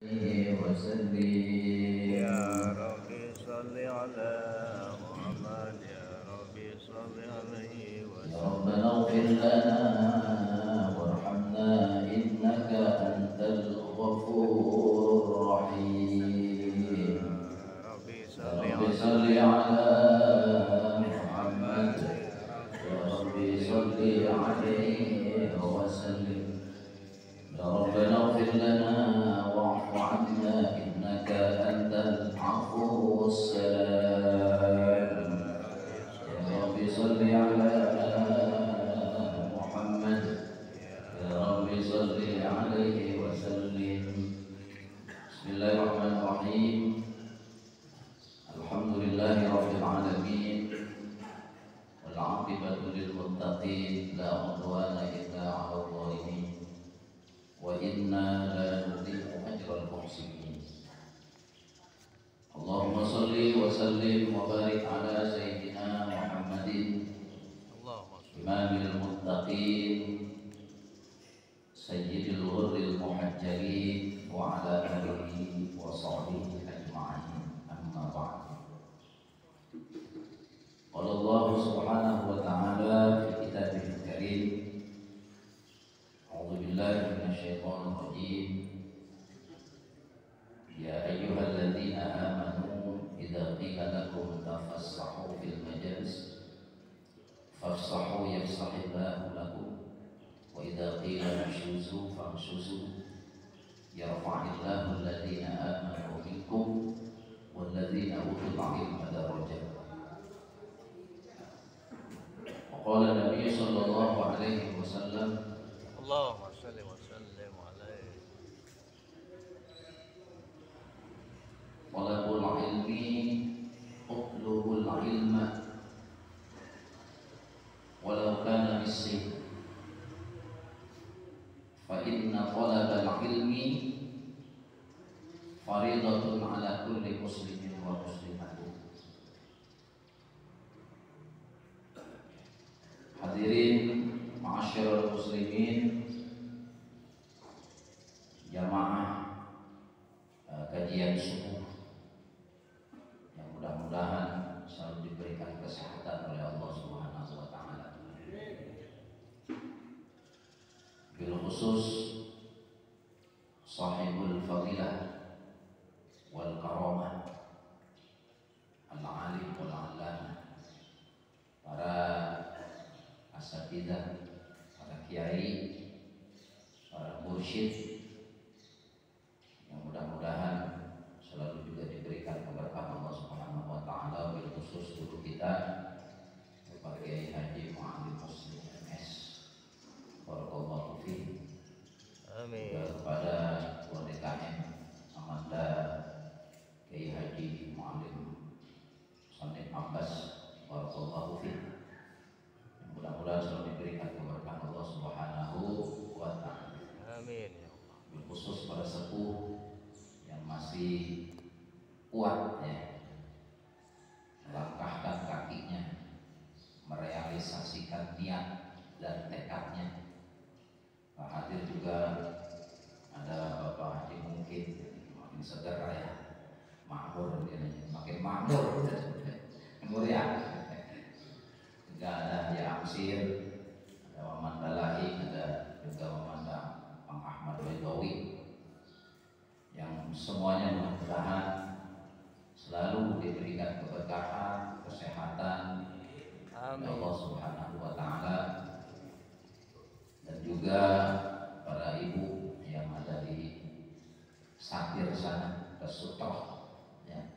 وسلم يا ربي صل على محمد يا ربي صل عليه يا وسلم. ربنا اغفر لنا وارحمنا إنك أنت الغفور الرحيم. ربي يا صل رب على صل على محمد محمد يا يا ربي رب صل صل عليه عليه وسلم. وسلم. يا ربنا اغفر لنا واعف عنا إنك أنت العفو السلام. يا ربي يا صل رب على صل على محمد يا يا رب ربي صل صل عليه عليه وسلم. وسلم. بسم الله الرحمن الرحيم. الحمد لله رب العالمين والعاقبة للمتقين لا عدوان إلا على الظالمين وإنا لا نضيع أجر المحسنين. اللهم صل وسلم وبارك على سيدنا محمد اللهم صل إمام المتقين سيد الغر المحجلين وعلى آله وصحبه أجمعين. أما بعد، قال الله سبحانه وتعالى في كتابه الكريم: أعوذ بالله من الشيطان الرجيم. يا أيها الذين آمنوا إذا قيل لكم تفسحوا في المجالس فافسحوا يفسح الله لكم وإذا قيل انشزوا فانشزوا يرفع الله الذين آمنوا منكم والذين أوتوا العلم درجات. وقال النبي صلى الله عليه وسلم: اللهم صل وسلم عليه. طلب العلم اطلب العلم ولو كان بالسيف فإن طلب العلم فريضة على كل مسلم ومسلمة. Hadirin ma'asyiral muslimin, jamaah kajian subuh yang mudah-mudahan selalu diberikan kesehatan oleh Allah Subhanahu wa taala. Bil khusus sahibul fadilah wal karamah al-alim wal allamah, para asatidzah, para kiai, para mursyid yang mudah-mudahan selalu juga diberikan keberkahan Allah Subhanahu wa taala, bil khusus guru kita Bapak Kiai Haji Muhammad Muslim MS barakallahu fihi. Amin. Kepada Ketua DKM Amanda Kiai Haji Muallim Sanid Abbas barakallahu fihi. Mudah-mudahan selalu diberikan keberkahan Allah Subhanahu wa taala. Amin ya Allah. Khusus pada sepuh yang masih kuat ya, melangkahkan kakinya, merealisasikan niat dan tekadnya. Hadir juga ada Bapak Haji mungkin makin segar ya, makmur dia, makin makmur ya. Juga ada Haji Amsir, ada Waman Dalahi, ada juga Waman Bang Ahmad Bedawi, yang semuanya mudah-mudahan selalu diberikan keberkahan, kesehatan oleh Allah Subhanahu wa taala, dan juga para ibu yang ada di Satir sana, ke Sutroh ya,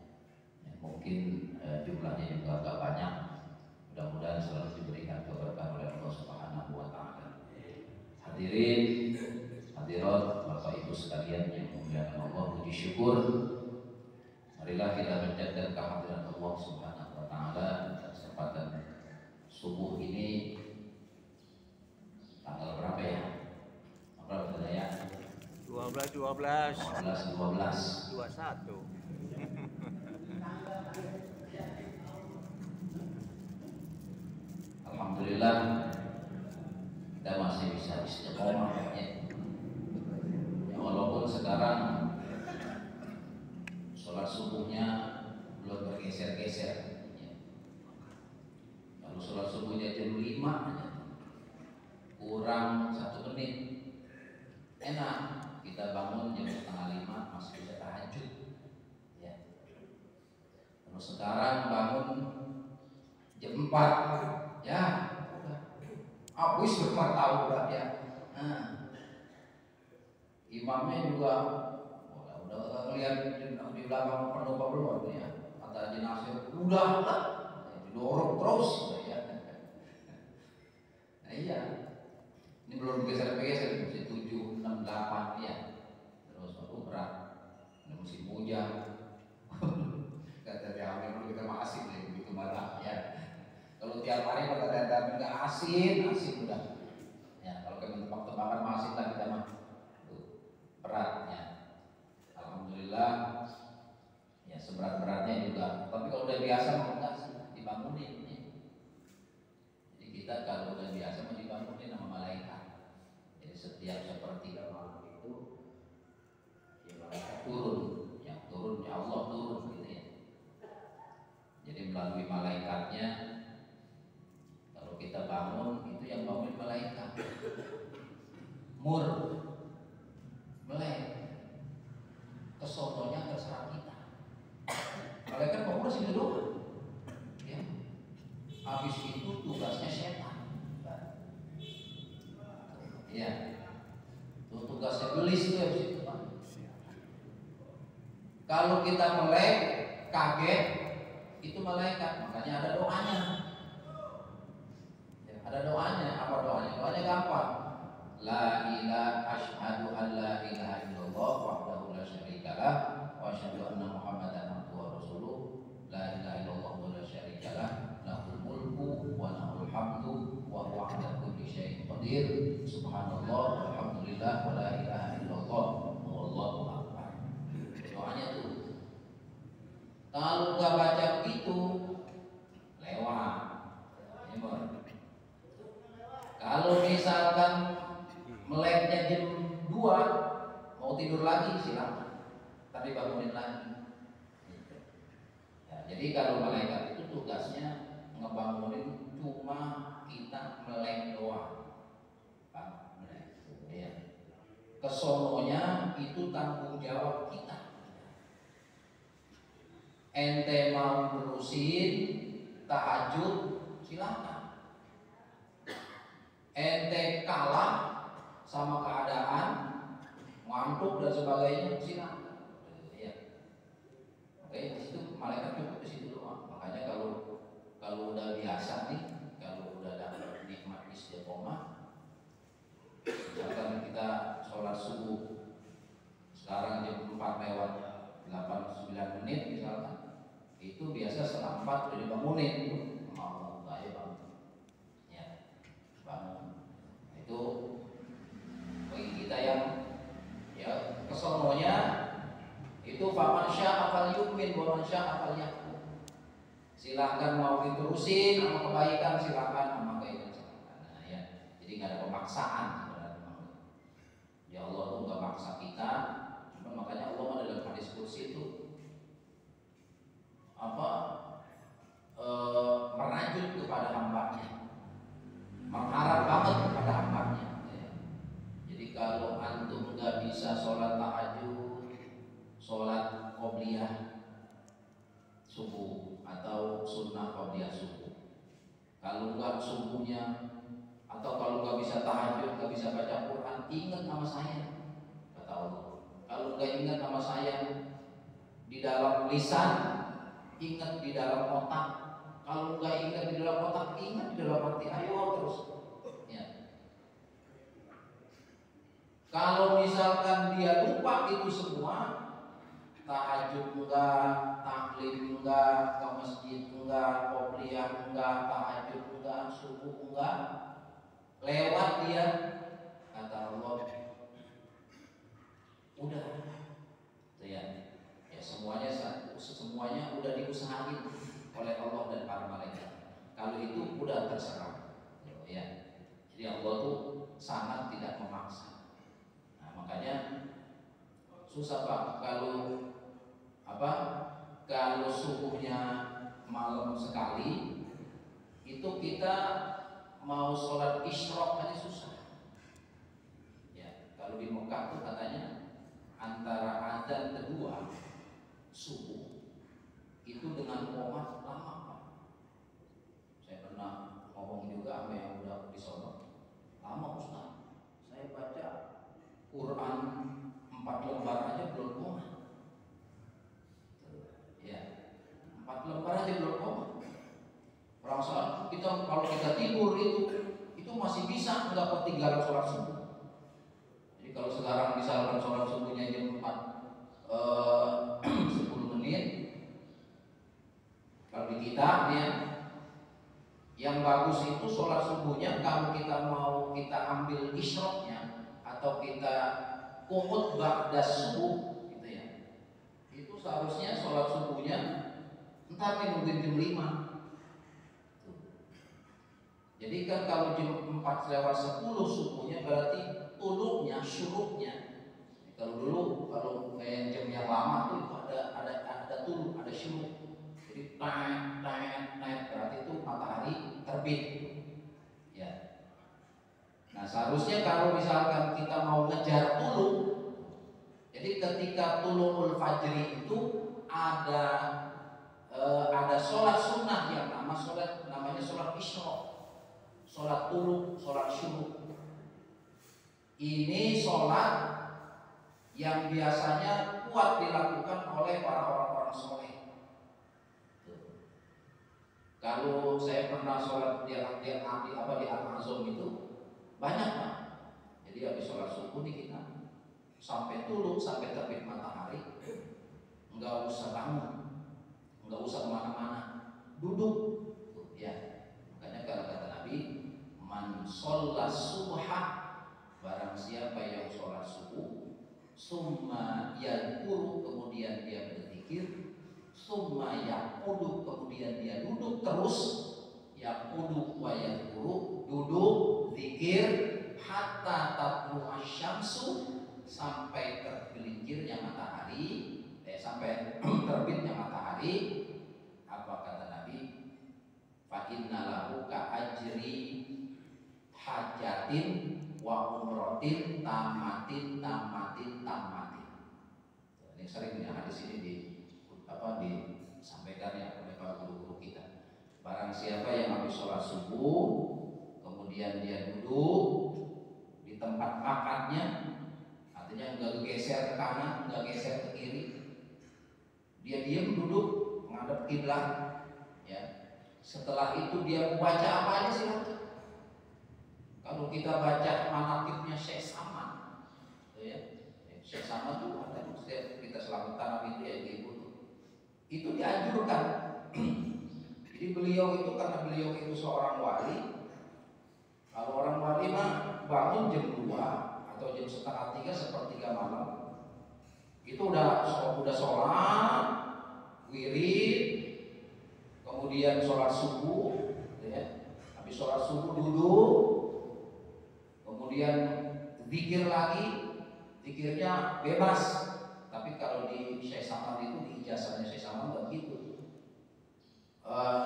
yang mungkin jumlahnya juga agak banyak. Mudah-mudahan selalu diberikan keberkahan oleh Allah Subhanahu wa taala. Hadirin hadirat Bapak Ibu sekalian yang dimuliakan Allah, puji syukur marilah kita menjaga kehadiran Allah Subhanahu wa taala pada kesempatan subuh ini. Tanggal berapa ya? Berapa ya? 12 21. Alhamdulillah kita masih bisa istiqomah ya. Ya walaupun sekarang aja, kurang 1 menit, enak kita bangun jam 4:30 masih bisa tahajud. Ya. Terus sekarang bangun jam 4, ya udah, habis berapa tahun udah ya. Imamnya juga udah ngeliat di belakang penuh apa belum ya, kata jenazah udah lah, didorong terus ya. Nah, iya, ini belum geser-geser musim 7, 6, 8 ya, terus aku berat, ini musim hujan. Kata dia dulu kita masih begitu marah ya. Kalau tiap hari kata nggak asin udah. Ya kalau kita tebak-tebakan masih lah kita mah beratnya. Alhamdulillah ya seberat-beratnya juga. Tapi kalau udah biasa mau enggak sih dibangunin. Ya. Jadi kita kalau udah biasa mau dibangunin sama malaikat. Jadi setiap sepertiga malam itu ya malaikat turun, yang turun ya Allah turun gitu ya. Jadi melalui malaikatnya kalau kita bangun itu yang bangun malaikat. Mur melek kesononya terserah kita. Malaikat bangun sini dulu. Ya. Habis itu tugasnya setan. Ya. Itu tugasnya iblis itu habis itu. Kalau kita melek kaget itu malaikat, makanya ada doanya. Ya, ada doanya. Apa doanya? Doanya gampang. La ilaha asyhadu an la ilaha illallah wahdahu la syarikalah wa asyhadu anna Muhammadan abduhu wa rasuluh. La ilaha illallah wa la syarikalah lahul mulku wa lahul hamdu wa huwa ala kulli syai'in qadir. Subhanallah walhamdulillah wa la ilaha illallah wallahu akbar. Doanya tuh. Kalau nggak baca begitu lewat. Kalau misalkan meleknya jam 2 mau tidur lagi silakan, tapi bangunin lagi. Ya, jadi kalau malaikat itu tugasnya ngebangunin cuma kita melek doang. Ya. Kesononya itu tanggung jawab kita. Ente mau berusin tahajud silakan. Ente kalah sama keadaan ngantuk dan sebagainya silakan. Ya. Oke, di situ malaikat cukup di situ doang. Makanya kalau udah biasa nih, kalau udah dapat nikmat istiqomah, misalkan kita sholat subuh sekarang jam 4:08 misalkan, itu biasa setengah 4 udah dibangunin mau nggak ya bangun, ya bangun. Itu bagi kita yang ya kesononya itu faman syaa falyu'min wa man syaa falyakfur. Silahkan mau diterusin sama kebaikan silakan, sama kebaikan silakan. Nah, ya. Jadi nggak ada pemaksaan sebenarnya. Ya Allah tuh nggak maksa kita, cuma makanya Allah dalam hadis kursi itu merajut kepada hambanya, mengharap banget kepada hambanya. Ya. Jadi kalau antum nggak bisa sholat tahajud, sholat qobliyah subuh atau sunnah qobliyah subuh, kalau nggak subuhnya atau kalau nggak bisa tahajud, nggak bisa baca Quran, ingat nama saya, kata Allah. Kalau nggak ingat nama saya di dalam lisan, ingat di dalam otak. Kalau nggak ingat di dalam otak, ingat di dalam hati. Ayo terus. Ya. Kalau misalkan dia lupa itu semua, tahajud enggak, taklim enggak, ke masjid enggak, qobliyah enggak, tahajud enggak, subuh enggak, lewat dia, kata Allah, udah, ya, semuanya udah diusahain oleh Allah dan para malaikat. Kalau itu udah terserah, ya. Jadi Allah tuh sangat tidak memaksa. Nah, makanya susah Pak kalau subuhnya malam sekali itu kita mau sholat isyraq aja susah. Ya, kalau di Mekah tuh katanya antara adzan kedua subuh itu dengan qomat lama Pak. Saya pernah ngomong juga sama yang udah di sono, lama Ustaz. Saya baca Quran 4 lembar aja belum qomat. Ya, 4 lembar aja belum qomat. Perasaan kita kalau kita tidur itu masih bisa nggak ketinggalan sholat subuh. Jadi kalau sekarang misalkan sholat subuhnya jam 4 10 menit, kalau di kita ya, yang bagus itu sholat subuhnya kalau kita mau kita ambil isyraqnya atau kita qunut ba'da subuh gitu ya. Itu seharusnya sholat subuhnya entar nungguin jam 5. Jadi kan kalau jam 4:10 subuhnya berarti tuluknya, syuruknya. Kalau dulu kalau kayak jam yang lama tuh itu ada tuluk, ada syuruk. Jadi naik berarti itu matahari terbit. Ya. Nah, seharusnya kalau misalkan kita mau ngejar tuluk, jadi ketika tulukul fajri itu ada sholat sunnah yang namanya sholat isyraq. Sholat tuluk, sholat syuruk. Ini sholat yang biasanya kuat dilakukan oleh para orang-orang soleh. Kalau saya pernah sholat di Al-Azhar itu banyak Pak. Jadi habis sholat subuh nih kita sampai tuluk, sampai terbit matahari, nggak usah bangun, nggak usah kemana-mana, duduk. Ya, makanya kalau kata Nabi, man sholat subha, barang siapa yang sholat subuh, summa yadkuru, kemudian dia berzikir, summa yaqudu, kemudian dia duduk terus, yaqudu wa yadkuru, duduk, zikir, hatta tatlu asyamsu, sampai tergelincirnya matahari, sampai terbitnya matahari. Apa kata Nabi? Fa inna lahu ka ajri hajatin wa umrotin tamatin. Ini sering ya hadis ini disampaikan ya oleh para guru-guru kita. Barang siapa yang habis sholat subuh, kemudian dia duduk di tempat makannya, artinya enggak geser ke kanan, enggak geser ke kiri, dia diam duduk menghadap kiblat. Ya. Setelah itu dia membaca apa aja silakan. Kalau kita baca manaqibnya Syekh Saman, ya, Syekh Saman itu ada kita selamat tanam itu ya itu dianjurkan. Jadi beliau itu karena beliau itu seorang wali. Kalau orang wali mah bangun jam 2 atau jam setengah 3 sepertiga malam, itu udah sholat, wirid, kemudian sholat subuh, ya. Habis sholat subuh duduk, kemudian zikir lagi, zikirnya bebas. Tapi kalau di Syekh Saman itu di ijazahnya Syekh Saman enggak gitu.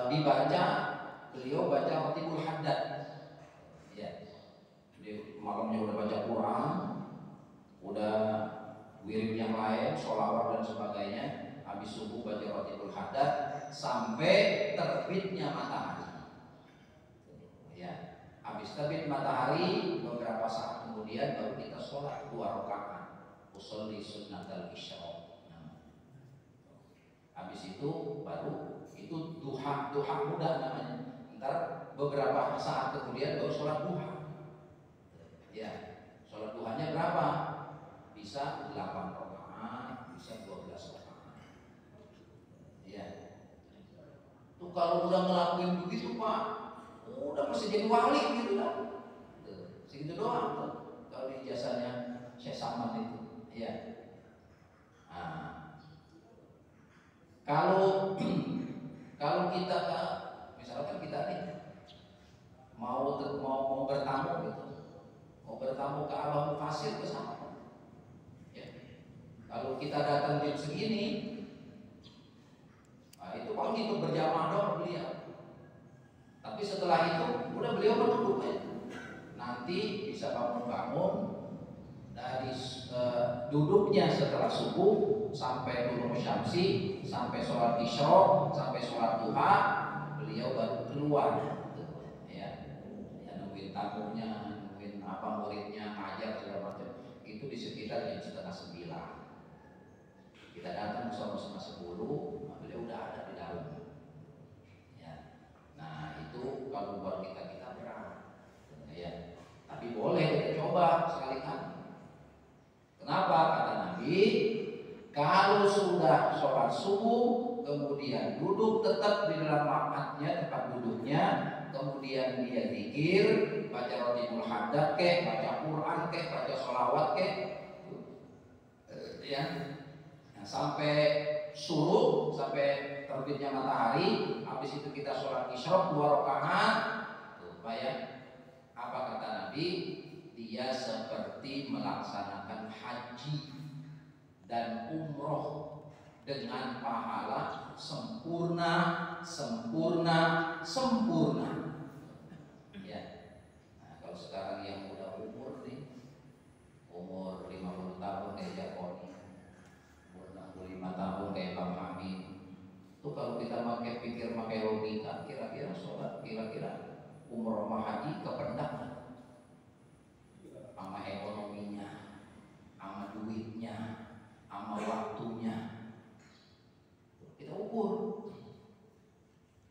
Dibaca, beliau baca Ratibul Haddad. Ya. Jadi malamnya udah baca Quran, udah wirid yang lain, sholawat dan sebagainya. Habis subuh baca Ratibul Haddad sampai terbitnya matahari. Ya. Habis terbit matahari beberapa saat kemudian baru kita sholat 2 rakaat. Usolli sunnatal isyraq. Habis itu baru itu duha muda namanya. Ntar beberapa saat kemudian baru sholat duha. Ya, sholat duhanya berapa? Bisa 8 rakaat, bisa 12 rakaat. Ya. Tuh kalau udah ngelakuin begitu Pak, udah mesti jadi wali gitu kan. Segitu doang tuh kalau di ijazahnya Syekh Saman itu. Ya. Nah, kalau kita misalkan kita nih mau bertamu gitu, mau bertamu ke Alam Fasir ke sana. Ya. Kalau kita datang jam segini, nah itu paling itu berjamaah doang beliau. Tapi Tapi setelah itu udah beliau duduk aja. Nanti bisa bangun-bangun dari duduknya setelah subuh sampai turun syamsi, sampai sholat isya, sampai sholat duha, beliau baru keluar. Ya, nungguin tamunya, nungguin apa muridnya ngajar segala macam. Itu di sekitar jam setengah 9. Kita datang sama-sama 10, beliau udah ada di dalam. Ya. Nah itu kalau buat kita berat, ya. Tapi boleh kita coba sekali-kali. Kenapa? Kata Nabi, kalau sudah sholat subuh, kemudian duduk tetap di dalam makatnya, tempat duduknya, kemudian dia zikir, baca rotibul hadad kek, baca Quran kek, baca sholawat kek, ya. Nah, sampai suruh, sampai terbitnya matahari, habis itu kita sholat isyraq 2 rakaat. Tuh, ya. Apa kata Nabi? Dia seperti melaksanakan haji dan umroh dengan pahala sempurna. Ya. Nah, kalau sekarang yang udah umur nih, umur 50 tahun kayak Japoni, umur 65 tahun kayak Bang Amin. Itu kalau kita pakai logika, kira-kira sholat, kira-kira umroh sama haji kependak sama ekonominya, sama duitnya, sama waktunya. Kita ukur.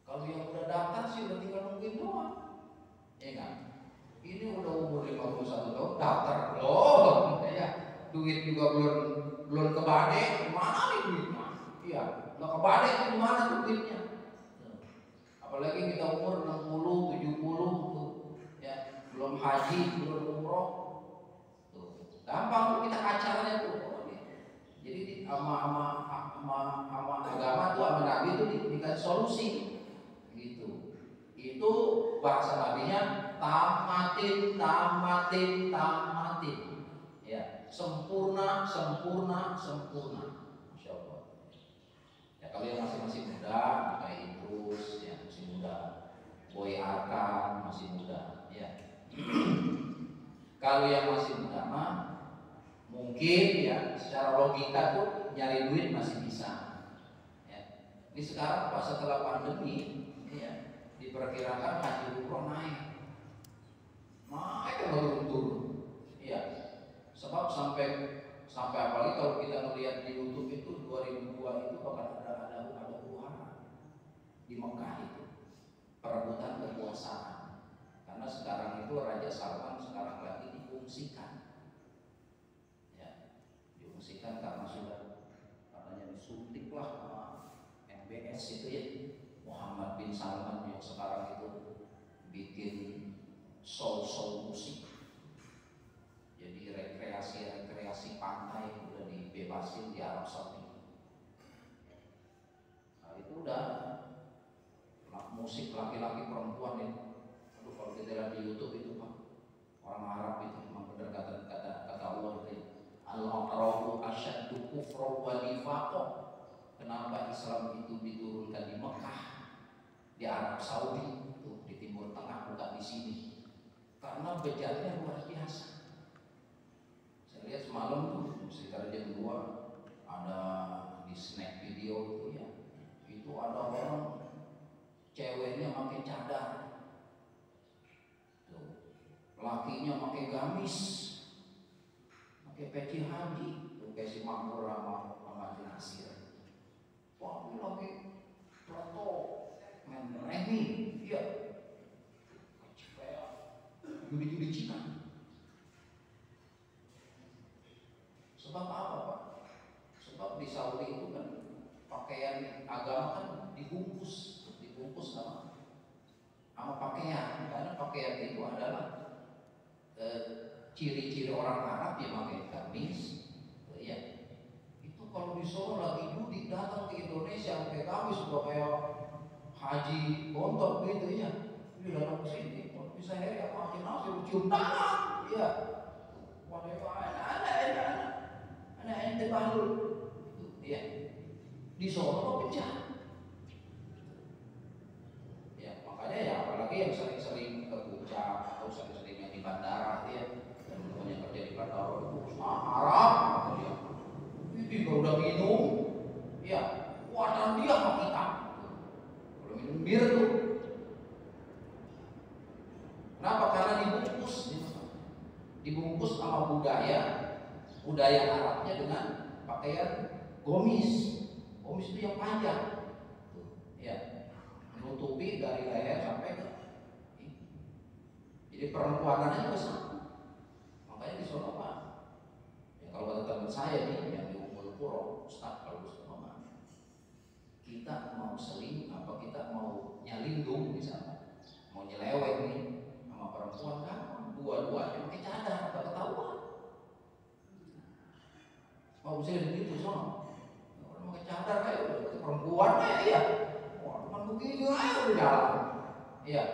Kalau yang udah daftar sih udah tinggal nungguin doang, ya kan? Ini udah umur 51 tahun daftar belum, ya. Duit juga belum kebade, mana nih duitnya? Iya, nggak kebade itu mana duitnya? Apalagi kita umur 60, 70 tuh, ya, belum haji, belum umroh. Gampang kita kacarnya tuh. Jadi sama agama tuh, sama Nabi tuh dikasih solusi gitu. Itu bahasa Nabinya tamatin. Ya, sempurna. Masya Allah. Ya kalau yang masih muda kayak Idrus, ya masih muda. Boy Arkan masih muda, ya. Kalau yang masih muda mah mungkin ya secara logika tuh nyari duit masih bisa. Ya. Ini sekarang pas setelah pandemi, ya, diperkirakan haji umroh naik turun. Iya. Sebab sampai apalagi kalau kita melihat di YouTube itu 2002 itu bakal ada huru-hara di Mekah itu, perebutan kekuasaan. Karena sekarang itu Raja Salman sekarang lagi diungsikan. Karena sudah katanya disuntik lah sama MBS itu ya, Muhammad bin Salman yang sekarang itu bikin show musik, jadi rekreasi pantai udah dibebasin di Arab Saudi. Nah itu udah musik laki-laki perempuan itu. Aduh, kalau kita lihat di YouTube itu Pak, orang Arab itu memang benar kata Allah itu, al-aqrabu asyaddu kufra wa nifaqah. Kenapa Islam itu diturunkan di Mekah, di Arab Saudi, itu di Timur Tengah, bukan di sini? Karena bejatnya luar biasa. Saya lihat semalam tuh sekitar jam 2 ada di snack video itu ya, itu ada orang ceweknya pakai cadar, tuh, lakinya pakai gamis, pakai peci haji, tuh kayak si Makmur sama Nasir. Wah, ini lagi foto main remi, iya, kayak judi Cina. Sebab apa Pak? Sebab di Saudi itu kan pakaian agama kan dibungkus sama pakaian, karena pakaian itu adalah ciri-ciri orang Arab yang pakai gamis, ya. Itu kalau di Solo lagi judi datang ke Indonesia pakai gamis udah kayak haji bontot gitu ya. Ini datang ke sini, bisa hari apa haji Nasir cium tangan, iya. Ada ente bahlul, ya. Di Solo kok pecah. Ya makanya ya apalagi minum, ya warna dia mau hitam. Kalau minum bir tuh, kenapa? Karena dibungkus sama budaya Arabnya dengan pakaian gomis. Gomis itu yang panjang, ya, menutupi dari leher sampai ke ini. Jadi perempuanannya juga sama. Makanya di sana Pak, ya kalau kata teman saya nih yang di Ummul Qura, Ustaz, kalau Ustaz kita mau seling apa kita mau nyalindung misalnya, mau nyeleweng nih sama perempuan kan, dua-duanya pakai cadar, nggak ketahuan. Mau bisa begitu sono, orang pakai cadar kayak perempuan kayak iya, wah cuma begini aja udah jalan, iya.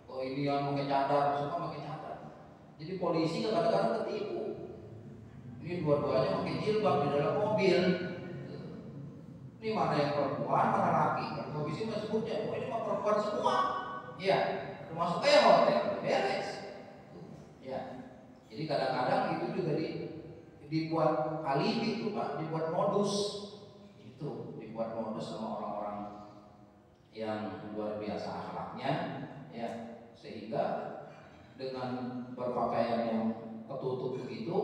Oh ini yang pakai cadar, semua pakai cadar. Jadi polisi kadang-kadang ketipu. Ini dua-duanya pakai jilbab di dalam mobil. Ini mana yang perempuan, mana laki? Kalau polisi masih sebutnya, oh ini mah perempuan semua. Iya, termasuk kayak hotel, beres. Ya, jadi kadang-kadang itu juga dibuat alibi itu Pak, dibuat modus. Itu dibuat modus sama orang-orang yang luar biasa akhlaknya, ya, sehingga dengan berpakaian yang ketutup begitu,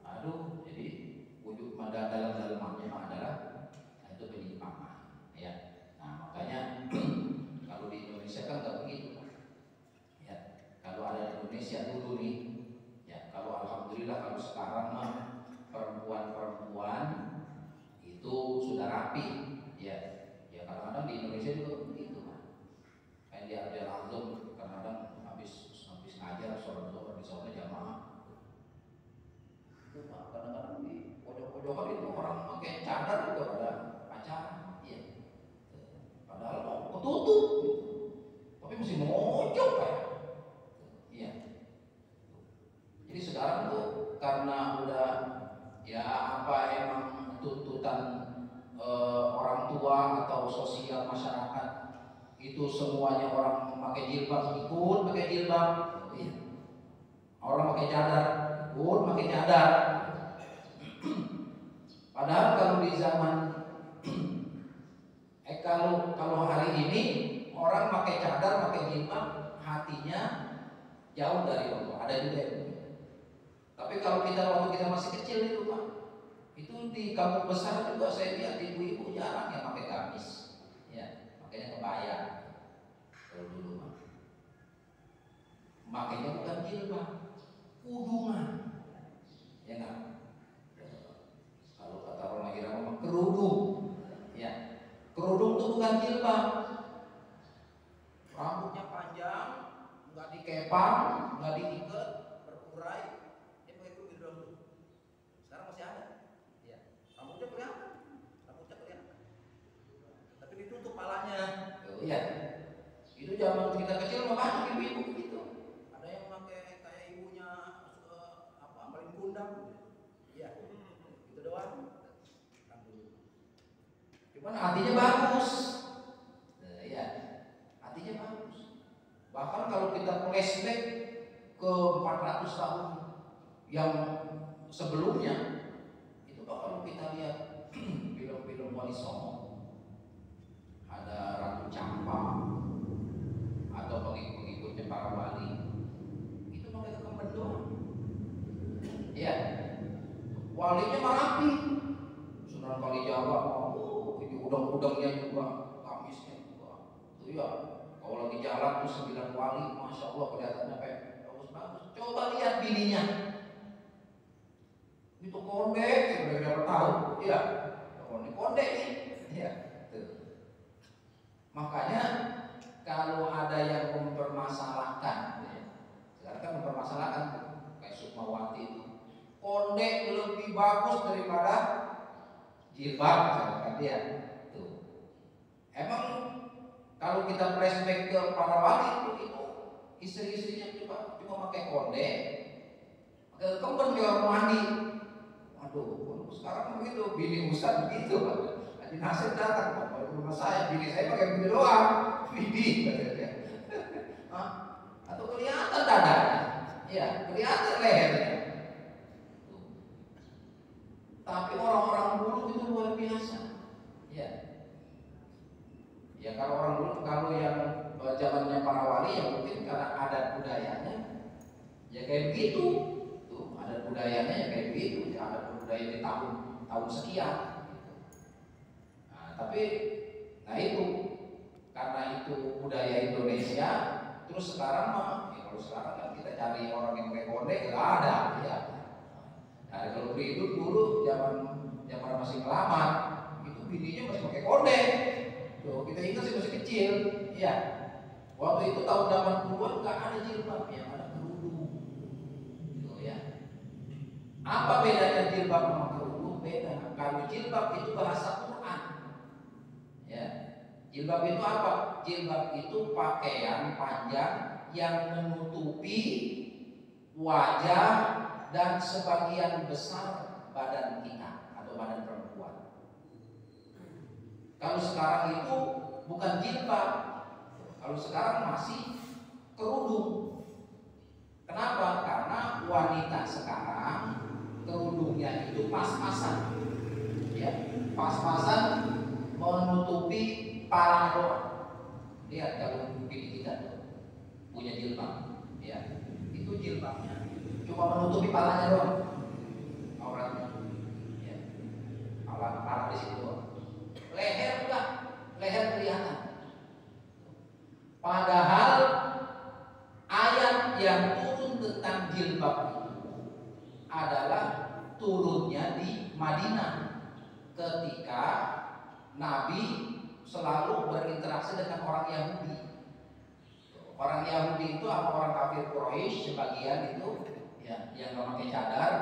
aduh, jadi wujud dalam-dalamnya adalah itu penyimpangan, ya. Nah makanya kalau di Indonesia kan nggak begitu, ya. Kalau ada di Indonesia dulu nih, ya. Kalau alhamdulillah kalau sekarang mah perempuan itu sudah rapi, ya. Ya kadang-kadang di Indonesia juga begitu, Pak. Kayak di Ardil Azum kadang-kadang habis ngajar sholat di sana jamaah. Itu Pak, kadang-kadang di pojok-pojokan itu orang pakai cadar juga pada pacaran, ya. Padahal mau ketutup, gitu. Tapi mesti mojok kayak, iya. Jadi sekarang tuh karena udah ya apa emang tuntutan orang tua atau sosial masyarakat itu semuanya orang pakai jilbab ikut pakai jilbab, iya. Orang pakai cadar ikut pakai cadar. Padahal kalau di zaman kalau hari ini orang pakai cadar pakai jilbab hatinya jauh dari Allah, ada juga yang begitu. Tapi kalau waktu kita masih kecil itu Pak, itu di kampung besar juga saya lihat ibu-ibu jarang yang pakai gamis, ya, makanya kebaya. Kalau dulu Pak, makanya bukan jilbab, kudungan, ya nggak? Kalau kata orang Irama kerudung, ya, kerudung itu bukan jilbab. Rambutnya panjang, nggak dikepang, nggak diikat, berurai. Dia pakai kerudung. Sekarang masih ada, ya. Rambutnya kelihatan. Tapi ditutup palanya. Oh, iya. Itu zaman kita kecil mah banyak ibu-ibu begitu. Ada yang pakai kayak ibunya paling kundang. Iya. Itu doang. Cuman hatinya bagus. Ya. Hatinya bagus. Bahkan kalau kita flashback ke 400 tahun yang sebelumnya, itu kalau kita lihat film-film Wali Songo, ada Ratu Campa atau pengikut-pengikutnya para wali, itu pakai kekemben doang. Ya, walinya mah rapi. Sunan Kalijaga ini udang-udangnya juga, kamisnya juga. Itu ya, kalau lagi jalan tuh 9 wali, masya Allah kelihatannya kayak bagus-bagus. Coba lihat bininya, itu kondek, sudah berapa tahun? Iya, kondek nih. Iya, tuh. Makanya kalau ada yang mempermasalahkan, ya, sekarang kan mempermasalahkan kayak Sukmawati itu, kondek lebih bagus daripada jilbab, misalkan dia. Tuh. Emang kalau kita flashback ke para wali itu istri-istrinya cuma pakai kondek, pakai kemben di orang mandi. Aduh, sekarang begitu, bini Ustaz begitu. Haji Nasir datang ke rumah saya, bini saya pakai begini doang, bini. Atau kelihatan dadanya, ya, kelihatan lehernya. Tapi orang-orang dulu Ya kalau orang dulu, kalau yang zamannya para wali ya mungkin karena adat budayanya ya kayak begitu. Tuh, adat budayanya ya kayak begitu. Ya, adat budaya di tahun sekian. Nah, tapi nah itu karena itu budaya Indonesia. Terus sekarang mah, ya kalau sekarang kan kita cari orang yang konde nggak ada ya. Nah, kalau itu dulu zaman masih ngelamar, itu bininya masih pakai konde. Tuh, kita ingat sih masih kecil, ya. Waktu itu tahun 80-an nggak ada jilbab, yang ada kerudung, gitu ya. Apa bedanya jilbab sama kerudung? Beda. Kalau jilbab itu bahasa Quran, ya. Jilbab itu apa? Jilbab itu pakaian panjang yang menutupi wajah dan sebagian besar badan kita atau badan perempuan. Kalau sekarang itu bukan jilbab, kalau sekarang masih kerudung. Kenapa? Karena wanita sekarang kerudungnya itu pas-pasan, ya, pas-pasan menutupi palanya doang. Lihat kalau bini kita punya jilbab, ya, itu jilbabnya cuma menutupi palanya doang, auratnya, ya, pala di situ doang. Leher enggak, leher kelihatan. Padahal ayat yang turun tentang jilbab itu adalah turunnya di Madinah ketika Nabi selalu berinteraksi dengan orang Yahudi. Orang Yahudi itu apa orang kafir Quraisy sebagian itu ya, yang nggak pakai cadar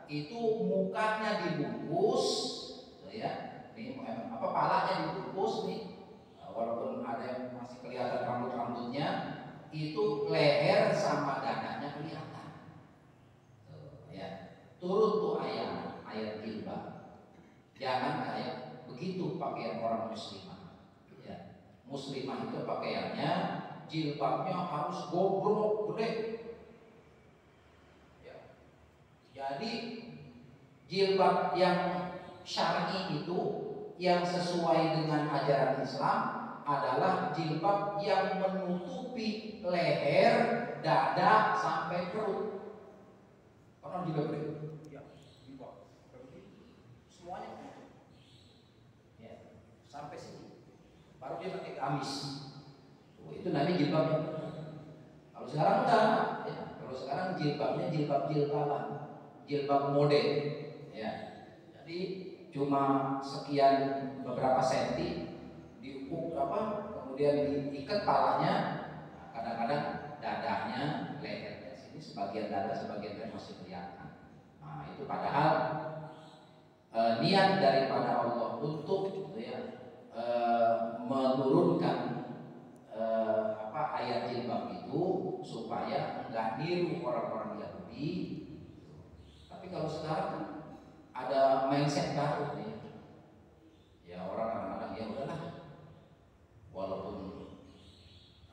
itu mukanya dibungkus, ya. Ini apa palanya dibungkus nih, walaupun ada yang masih kelihatan rambut-rambutnya, itu leher sama dadanya kelihatan. Tuh, ya. Turun tuh ayat jilbab. Jangan kayak begitu pakaian orang muslimah. Ya. Muslimah itu pakaiannya jilbabnya harus gombrong gede. Ya. Jadi jilbab yang syar'i itu yang sesuai dengan ajaran Islam adalah jilbab yang menutupi leher, dada sampai perut. Karena jilbab itu, ya, jilbab semuanya, ya, sampai sini. Baru dia pakai gamis. Itu nanti jilbabnya. Kalau sekarang enggak, ya. Kalau sekarang jilbabnya jilbab-jilbaban, jilbab mode, ya. Jadi cuma sekian beberapa senti diukur kemudian diikat palanya, kadang-kadang dadanya, lehernya sini sebagian dada sebagian leher masih kelihatan. Nah, itu padahal niat daripada Allah untuk ya, menurunkan ayat jilbab itu supaya enggak niru orang-orang Yahudi. Tapi kalau sekarang ada mindset baru nih. Ya orang kadang-kadang ya udahlah, walaupun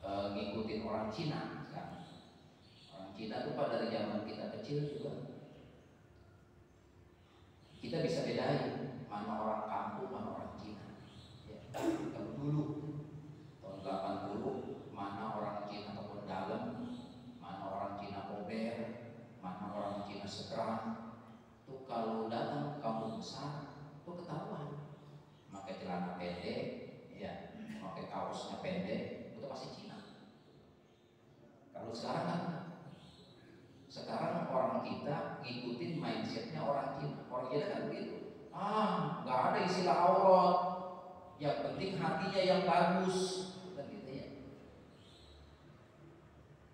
ngikutin orang Cina kan. Orang Cina tuh pada dari zaman kita kecil juga kita bisa bedain mana orang kampung mana orang Cina. Ya, kalau dulu tahun 80 mana orang Cina kebun dalam, mana orang Cina bober, mana orang Cina sekerang. Tuh kalau datang ke kampung besar tuh ketahuan pakai celana pendek, ya, pakai kaosnya pendek, itu pasti Cina. Kalau sekarang kan, sekarang orang kita ngikutin mindsetnya orang Cina. Orang Cina kan begitu. Nggak ada istilah aurat, yang penting hatinya yang bagus, kan gitu ya.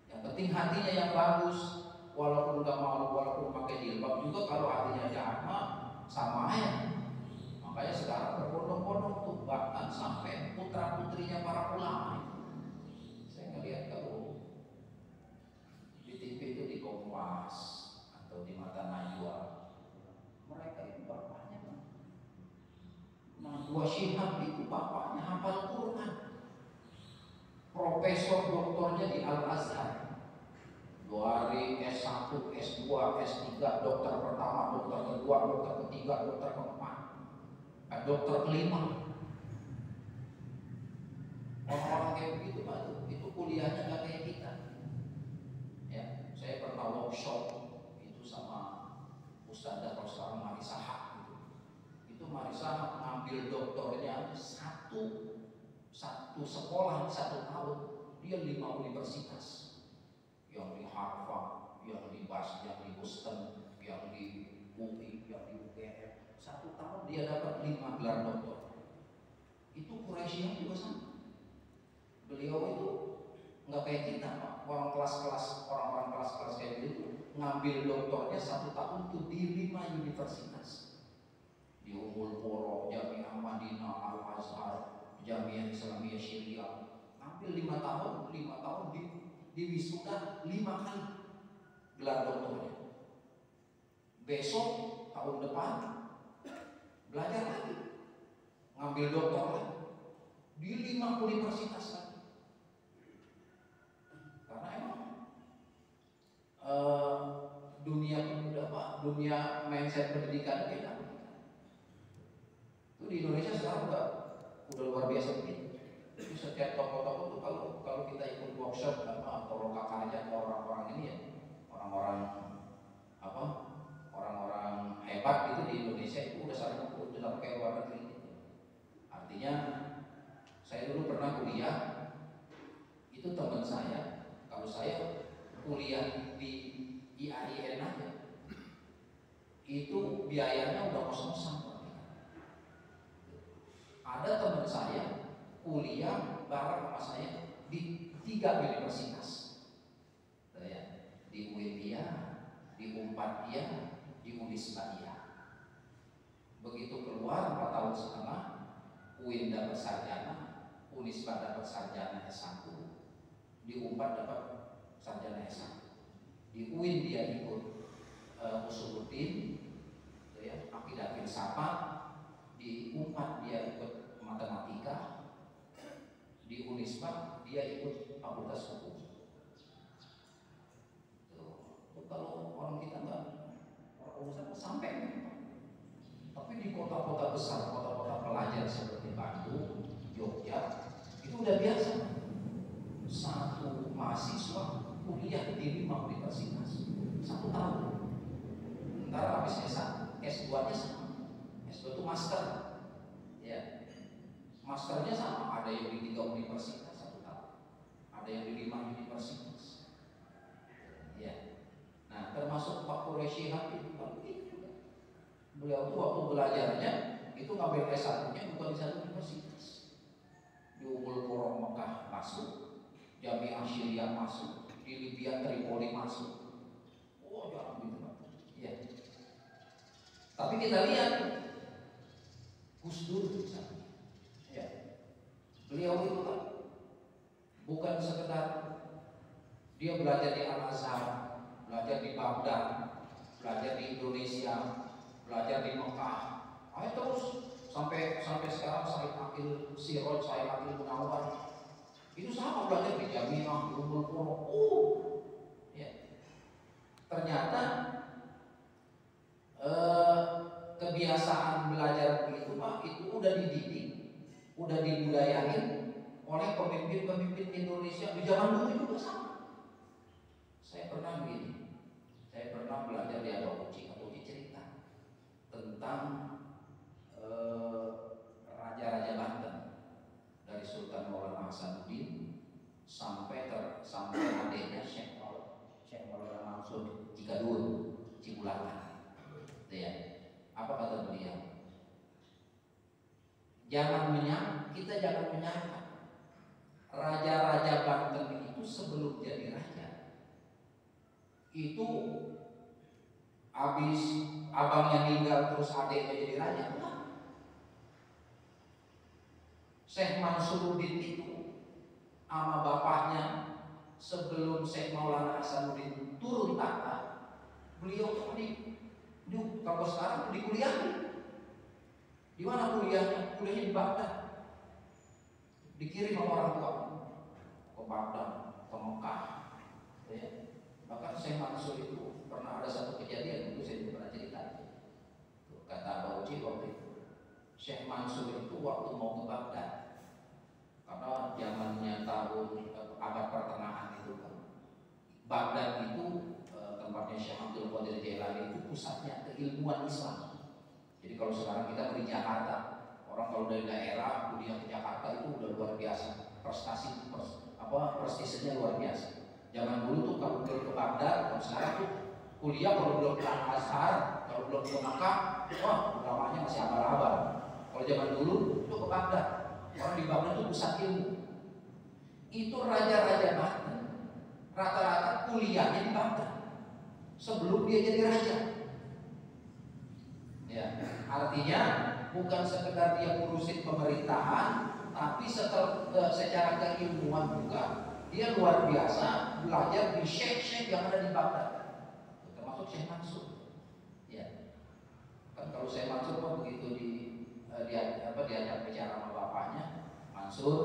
Yang penting hatinya yang bagus. Walaupun nggak mau, walaupun pakai jilbab juga, kalau hatinya jahat mah sama aja. Makanya sekarang berbondong-bondong tuh, bahkan sampai putra putrinya para ulama. Saya ngelihat kalau di TV itu di Kompas atau di Mata Najwa, mereka itu bapaknya kan, Najwa Shihab itu bapaknya hafal Quran, profesor doktornya di Al Azhar. Dari S1, S2, S3, dokter pertama, dokter kedua, dokter ketiga, dokter keempat, dokter kelima. kayak begitu Pak, itu kuliahnya nggak kayak kita. Ya, saya pernah workshop itu sama Ustadzah kalau sekarang Marisa Haq gitu. Itu Marisa ngambil doktornya satu sekolah 1 tahun, dia 5 universitas, yang di Harvard, yang di Boston, yang di UI, yang di UGM. 1 tahun dia dapat 5 gelar doktor. Itu Quraisy juga sama. Beliau itu nggak kayak kita Pak, orang kelas-kelas kayak gitu ngambil doktornya 1 tahun tuh di 5 universitas, di Ummul Qura, Jami'ah Madinah, Al Azhar, Jami'ah Islamiyah Syria, ngambil 5 tahun di wisuda 5 kali gelar doktornya. Besok tahun depan belajar lagi, ngambil doktor lagi di 5 universitas lagi. Karena emang dunia mindset pendidikan beda. Itu di Indonesia sekarang udah luar biasa begitu. Itu setiap toko-toko tuh kalau kita ikut workshop atau lokakarya atau orang-orang ini ya, orang-orang hebat gitu di Indonesia itu udah sama kayak luar negeri gitu. Artinya saya dulu pernah kuliah, itu teman saya, kalau saya kuliah di IAIN aja, itu biayanya udah kos-kosan. Ada teman saya kuliah bareng sama saya di 3 universitas, di UIN dia, di UNPAD dia, di Unisba dia. Begitu keluar 4 tahun setengah, UIN dapat sarjana, Unisba dapat sarjana S1, di UNPAD dapat sarjana S1. Di UIN dia ikut Usuluddin, akidah filsafat. Di UNPAD dia ikut matematika, di Unisba dia ikut fakultas hukum. Kalau orang kita nggak urusan sampai, tapi di kota-kota besar, kota-kota pelajar seperti Bandung, Jogja, itu udah biasa. Satu mahasiswa kuliah di 5 universitas 1 tahun. Ntar habis S2-nya sama. S2 itu master, ya. Masternya sama. Ada yang di 3 universitas 1 tahun, ada yang di 5 universitas. Ya. Nah, termasuk Pak Quraisy itu juga. Beliau tuh waktu belajarnya itu ngambil S1-nya bukan di 1 universitas. Di Ummul Qura Mekah masuk, Jami'ah Syria masuk, di Libya Tripoli masuk. Oh, jangan gitu Pak. Ya. Tapi kita lihat Gus Dur misalnya, ya, beliau itu kan bukan sekedar dia belajar di Al Azhar, belajar di Baghdad, belajar di Indonesia, belajar di Mekah, ayo terus sampai sekarang Said Akil Siroj, Said Akil Munawar, itu sama belajar di Jami'ah, di Ummul Qura. Ya. Ternyata kebiasaan belajar begitu Pak, itu udah dididik, udah dibudayain oleh pemimpin-pemimpin Indonesia di zaman dulu juga sama. Saya pernah belajar di Atauci cerita tentang raja-raja Banten, dari Sultan Maulana Hasanuddin sampai adiknya Syekh Maulana Mansur Cikadul Cipularang. Ya. Apa kata beliau? Kita jangan menyangka raja-raja Banten itu sebelum jadi raja itu habis abangnya meninggal terus adiknya jadi raja. Syekh Mansuruddin itu sama bapaknya sebelum Syekh Maulana Hasanuddin turun tahta, beliau tuh kalau sekarang di kuliah. Di mana kuliahnya? Kuliahnya di Baghdad. Dikirim sama orang tua ke Baghdad, ke Mekah. Ya. Bahkan Syekh Mansur itu pernah ada satu kejadian, itu saya juga pernah cerita. Kata Bauchi waktu itu, Syekh Mansur itu waktu mau ke Baghdad, karena zamannya tahun abad pertengahan itu kan, Baghdad itu tempatnya Syekh Abdul Qadir Jailani itu pusatnya keilmuan Islam. Jadi kalau sekarang kita di Jakarta, orang kalau dari daerah kuliah ke Jakarta itu udah luar biasa, prestisnya luar biasa. Zaman dulu tuh kalau belum ke Baghdad, kalau sekarang tuh kuliah kalau belum ke Al-Azhar, kalau belum ke Makkah, wah ulamanya masih abal-abal. Kalau zaman dulu itu ke Baghdad, orang di Baghdad itu pusat ilmu. Itu raja-raja Baghdad rata-rata kuliahnya di Baghdad sebelum dia jadi raja. Ya, artinya bukan sekedar dia ngurusin pemerintahan, tapi secara keilmuan juga dia luar biasa belajar di syekh-syekh yang ada di Baghdad, termasuk Syekh Mansur. Ya, kan kalau Syekh Mansur kan begitu diajak bicara sama bapaknya, Mansur,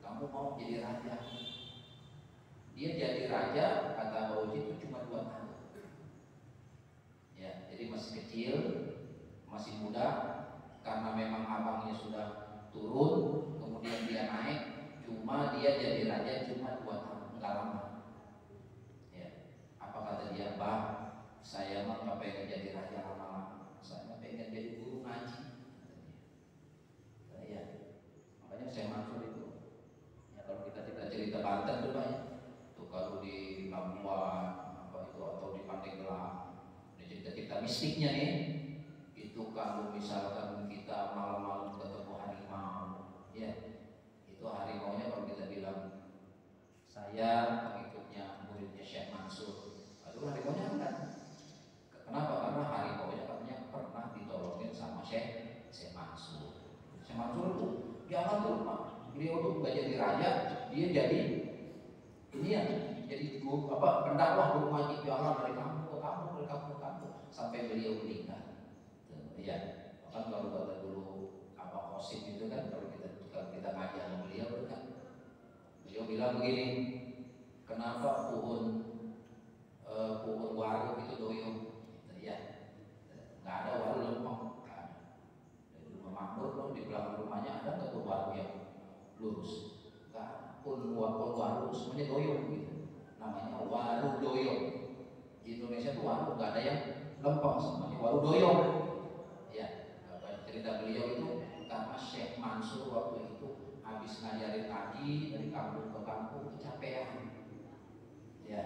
kamu mau jadi raja? Dia jadi raja, kata Bauji itu cuma 2 tahun. Ya, jadi masih kecil, masih muda, karena memang abangnya sudah turun, kemudian dia naik, cuma dia jadi raja cuma 2 tahun, enggak lama. Ya, apa kata dia, Bah, saya mah nggak pengen jadi raja lama-lama, saya pengen jadi guru ngaji. Ya, makanya saya masuk itu. Ya, kalau kita cerita Banten tuh banyak. Kalau di Labuan atau di Pandeglang, cerita-cerita mistiknya nih, itu kalau misalkan kita malam-malam ketemu harimau, ya itu harimaunya kalau kita bilang saya pengikutnya muridnya Syekh Mansur, aduh harimaunya enggak. Kenapa? Karena harimaunya katanya pernah ditolongin sama Syekh Mansur. Syekh Mansur itu jangan tuh Pak, beliau tuh nggak jadi raja, dia jadi ini ya, jadi pendakwah guru ngaji jalan dari kampung ke kampung, sampai beliau meninggal. Ya, kan kalau kata dulu Qasim itu kan, kalau kita ngaji sama beliau kan, beliau bilang begini, kenapa pohon waru itu doyong? Ya, nggak ada waru lempeng, nggak ada. Di rumah makmur dong, di belakang rumahnya ada nggak tuh waru yang lurus? Pohon waru semuanya doyong gitu, namanya waru doyong. Di Indonesia tuh waru nggak ada yang lempeng, semuanya waru doyong. Ya, cerita beliau itu karena Syekh Mansur waktu itu habis ngajarin ngaji dari kampung ke kampung kecapean. Ya,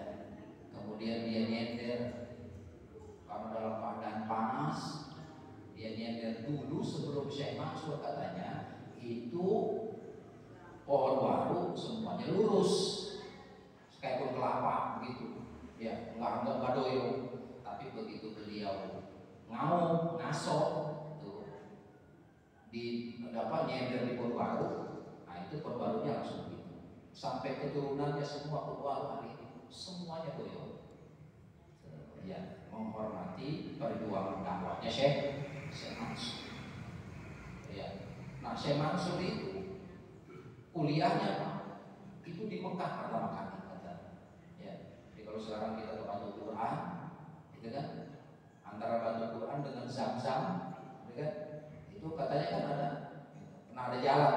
kemudian dia nyender karena dalam keadaan panas, dia nyender dulu sebelum Syekh Mansur katanya itu pohon waru semuanya lurus kayak pohon kelapa begitu, ya nggak doyong. Tapi begitu beliau ngaso tuh di nyender di pohon waru, nah itu pohon warunya langsung gitu, sampai keturunannya semua pohon waru hari ini semuanya doyong. Ya, menghormati perjuangan dakwahnya Syekh Mansur. Ya, nah Syekh Mansur itu kuliahnya Pak, itu di Mekah pertama kali kata. Ya, jadi kalau sekarang kita ke Baitul Quran, itu kan antara Baitul Quran dengan Zam-Zam, itu kan, itu katanya kan pernah ada jalan,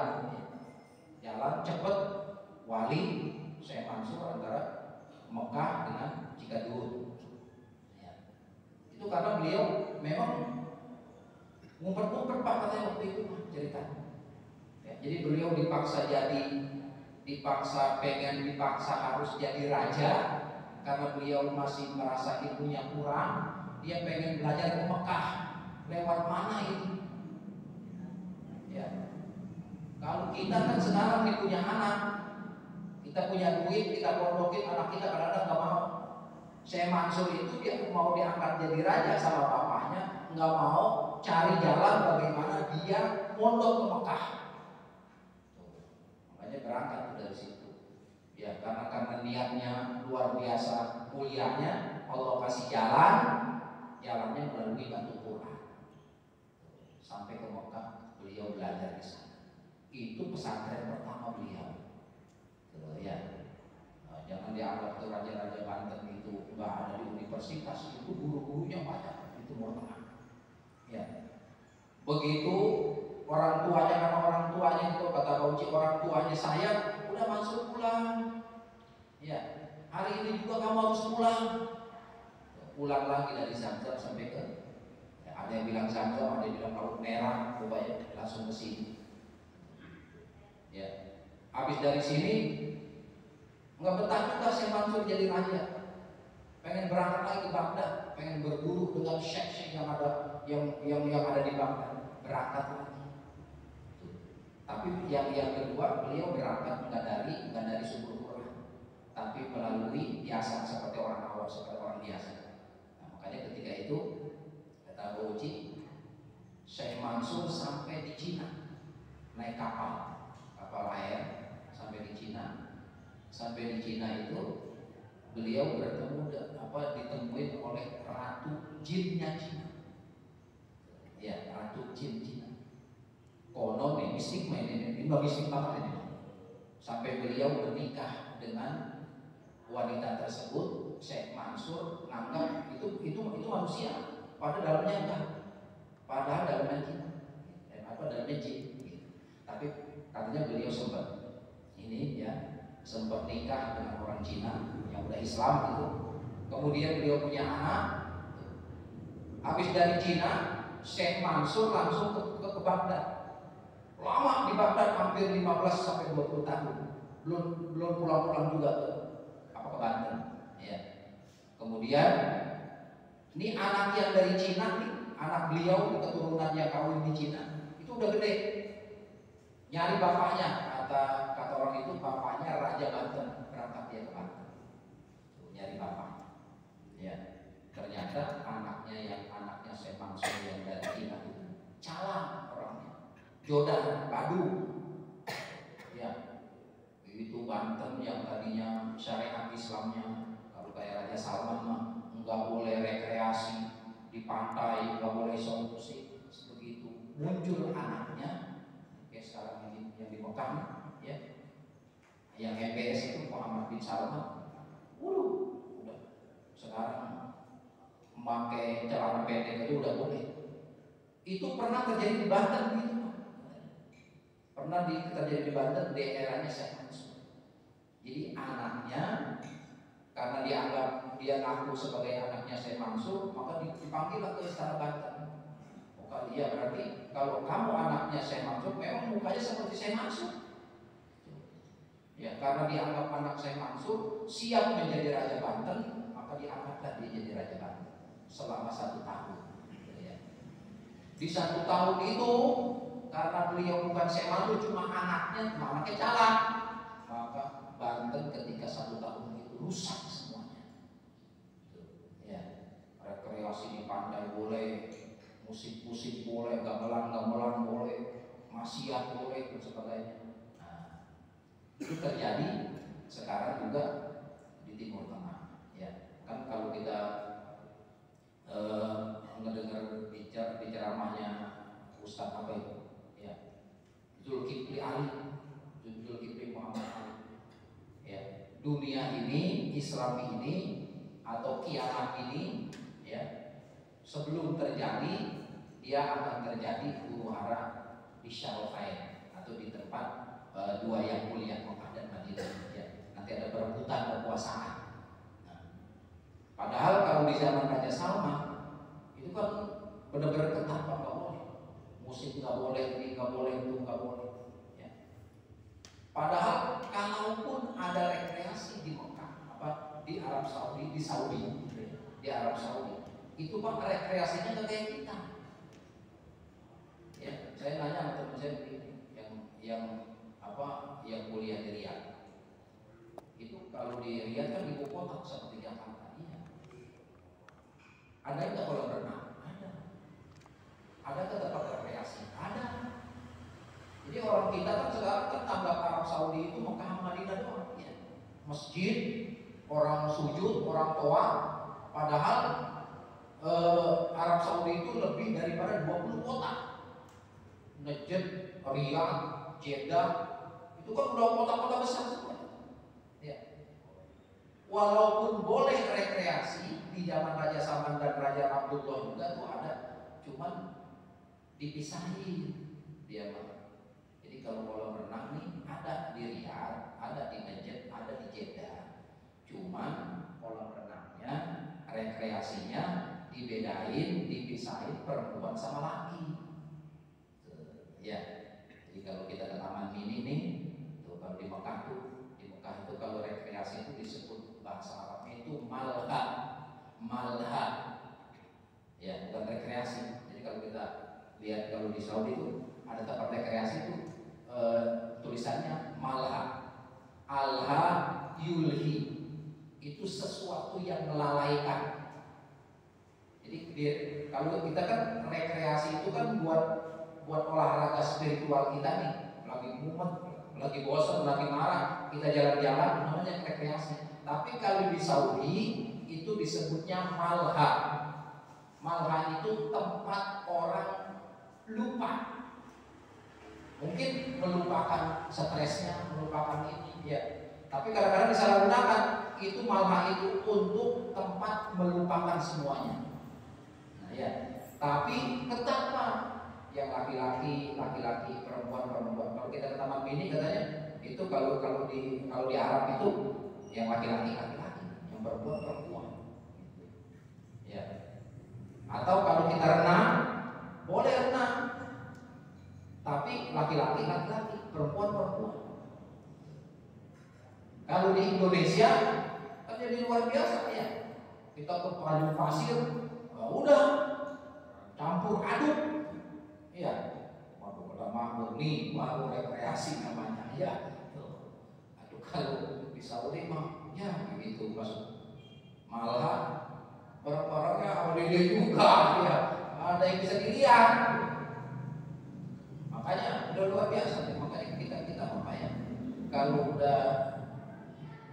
jalan cepet wali Syekh Mansur antara Mekah dengan Cigadur. Ya, itu karena beliau memang ngumpet-ngumpet Pak katanya waktu itu ceritanya. Jadi beliau dipaksa harus jadi raja karena beliau masih merasa ilmunya kurang. Dia pengen belajar ke Mekah, lewat mana ini? Ya, kalau kita kan sekarang punya anak, kita punya duit, kita pondokin anak kita, kadang-kadang nggak mau. Syekh Mansur itu dia mau diangkat jadi raja sama bapaknya, nggak mau cari jalan bagaimana dia pondok ke Mekah. Berangkat dari situ. Ya, karena niatnya luar biasa mulianya, Allah kasih jalannya melalui Baitul Quran. Sampai ke Mekah, beliau belajar di sana. Itu pesantren pertama beliau. Ya, jangan dianggap tuh raja-raja Banten itu nggak ada di universitas, itu guru-gurunya banyak di Timur Tengah. Ya, begitu orang tuanya itu kata Uci orang tuanya sayang, udah Mansur pulang. Ya, hari ini juga kamu harus pulang. Pulang lagi dari Zamzam sampai ke, ya, ada yang bilang Zamzam, ada yang bilang Laut Merah, pokoknya langsung ke sini. Ya, habis dari sini nggak betah juga Syekh Mansur jadi raja. Pengen berangkat lagi ke Baghdad, pengen berburu dengan syekh-syekh yang ada di Baghdad, berangkat lagi. Tapi yang kedua, beliau berangkat bukan dari sumber Quran, tapi melalui biasa seperti orang awam, seperti orang biasa. Nah, makanya ketika itu kata Abu Uci, Syekh Mansur sampai di Cina, naik kapal air sampai di Cina. Sampai di Cina itu beliau ditemui oleh ratu jinnya Cina. Ya, ratu jin Cina. Konon nih mistik ini mistik banget ini. Sampai beliau menikah dengan wanita tersebut, Syekh Mansur menganggap itu manusia, padahal dalamnya enggak. Padahal dalamnya jin. Dalamnya jin. Tapi katanya beliau sempat nikah dengan orang Cina yang udah Islam gitu. Kemudian beliau punya anak. Habis dari Cina, Syekh Mansur langsung ke Baghdad. Lama di Baghdad, hampir 15 sampai 20 tahun. Belum pulang-pulang juga ke Banten. Ya. Kemudian ini anak yang dari Cina nih, anak beliau keturunannya kawin di Cina, itu udah gede. Nyari bapaknya, kata orang itu bapaknya Raja Banten, berangkat dia ke Banten. Nyari bapaknya. Ya. Ternyata anaknya Syekh Mansur yang dari Cina itu calang orangnya, jodan, badu. Ya. Itu Banten yang tadinya syariat Islamnya, kalau kayak Raja Salman mah nggak boleh rekreasi di pantai, nggak boleh sholat musik, begitu. Muncul anaknya, kayak sekarang ini yang di Mekah, ya, yang MBS itu Muhammad bin Salman. Udah sekarang memakai celana pendek itu udah boleh. Itu pernah terjadi di Banten gitu. Pernah terjadi di Banten di eranya Syekh Mansur. Jadi anaknya, karena dia ngaku sebagai anaknya Syekh Mansur, maka dipanggil ke istana Banten. Iya, berarti kalau kamu anaknya Syekh Mansur, memang mukanya seperti Syekh Mansur. Ya, karena dianggap anak Syekh Mansur siap menjadi Raja Banten, maka diangkatlah dia jadi Raja Banten selama 1 tahun. Ya. Di 1 tahun itu, karena beliau bukan Syekh Mansur, cuma anaknya calang, maka Banten ketika 1 tahun itu rusak semuanya. Ya, rekreasi di pantai boleh, musik boleh, gamelan boleh, maksiat boleh dan sebagainya. Nah, itu terjadi sekarang juga di Timur Tengah. Ya, kan kalau kita mendengar di ceramahnya Ustadz apa itu? Ya, Zulkifli Muhammad Ali. Ya, dunia ini, Islam ini atau kiamat ini, ya, sebelum terjadi dia akan terjadi huru-hara di Syarafain atau di tempat 2 yang mulia, Mekah dan Madinah. Ya, nanti ada perebutan kekuasaan. Nah, padahal kalau di zaman Raja Salman itu kan benar-benar ketat, Pak, nggak boleh musik, nggak boleh ini, nggak boleh itu, nggak boleh. Ya. Padahal kalaupun ada rekreasi di Mekah, di Arab Saudi, di Arab Saudi, itu Pak rekreasinya nggak kayak kita. Ya, saya nanya sama teman saya begini, yang kuliah di Riyadh. Itu kalau di Riyadh kan ibu kota seperti Jakarta. Iya. Ada nggak kolam renang? Ada. Ada ke tempat rekreasi? Ada. Jadi orang kita kan sekarang kan tanggap Arab Saudi itu Mekah Madinah doang. Ya. Masjid, orang sujud, orang toa. Padahal Arab Saudi itu lebih daripada 20 kota. Najd, Riyadh, Jeddah, itu kan udah kota-kota besar semua. Ya. Walaupun boleh rekreasi di zaman Raja Salman dan Raja Abdullah juga tuh ada, cuman dipisahin dia. Jadi kalau kolam renang nih cuman kolam renangnya, rekreasinya dibedain, dipisahin perempuan sama laki. Ya, jadi kalau kita ke taman mini nih, tuh kalau di Mekah itu kalau rekreasi itu disebut bahasa Arabnya itu malha, ya bukan rekreasi. Jadi kalau kita lihat kalau di Saudi itu ada tempat rekreasi itu tulisannya malha, alha yulhi, itu sesuatu yang melalaikan. Jadi kalau kita kan rekreasi itu kan buat olahraga spiritual kita nih, lagi mumet, lagi bosan, lagi marah, kita jalan-jalan, namanya rekreasi. Tapi kalau di Saudi itu disebutnya malha. Malha itu tempat orang lupa, mungkin melupakan stresnya, melupakan ini, ya. Tapi kadang-kadang disalahgunakan. Itu malha itu untuk tempat melupakan semuanya. Nah, ya. Tapi tetap Pak, yang laki-laki, perempuan. Kalau kita ke taman mini katanya itu kalau di Arab itu yang laki-laki, yang perempuan. Ya. Atau kalau kita renang, boleh renang. Tapi laki-laki, perempuan. Kalau di Indonesia kan jadi luar biasa ya. Kita ke padang pasir, udah campur aduk. Iya, waduh lama murni, baru rekreasi namanya ya. Aduh kalau di Saudi mah ya begitu masuk, malah orang-orangnya awalnya juga ya, ada yang bisa dilihat. Makanya udah luar biasa. Makanya kita makanya kalau udah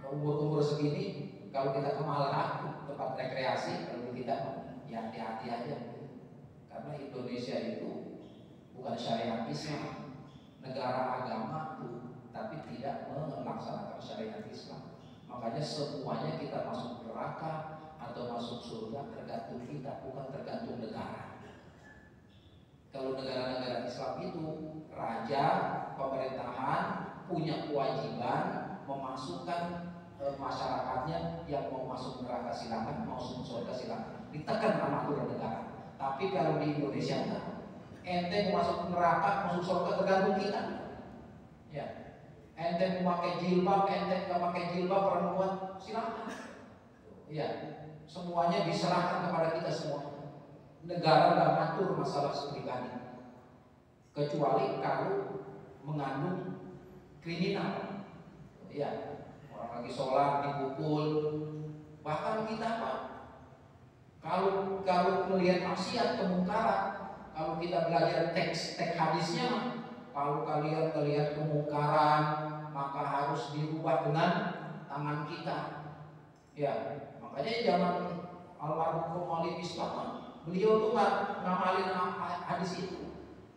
umur segini, kalau kita ke Malha tempat rekreasi, kalau kita ya hati-hati aja. Karena Indonesia itu bukan syariat Islam, negara agama tuh, tapi tidak melaksanakan syariat Islam. Makanya semuanya kita masuk neraka atau masuk surga tergantung kita, bukan tergantung negara. Kalau negara-negara Islam itu raja, pemerintahan punya kewajiban memasukkan masyarakatnya, yang mau masuk neraka silakan, mau masuk surga silakan, ditekan sama aturan negara. Tapi kalau di Indonesia enggak. Ente mau masuk neraka, masuk surga tergantung kita. Ya. Ente mau pakai jilbab, ente enggak pakai jilbab, perempuan silakan. Ya. Semuanya diserahkan kepada kita semua. Negara enggak ngatur masalah pribadi. Kecuali kalau mengandung kriminal. Ya. Orang lagi sholat dipukul, bahkan kita Pak, kalau melihat maksiat, kemungkaran, kalau kita belajar teks hadisnya, kalau kalian melihat kemungkaran maka harus dirubah dengan tangan kita. Ya, makanya zaman almarhum Maulid Islam, beliau tuh ngamalin hadis itu.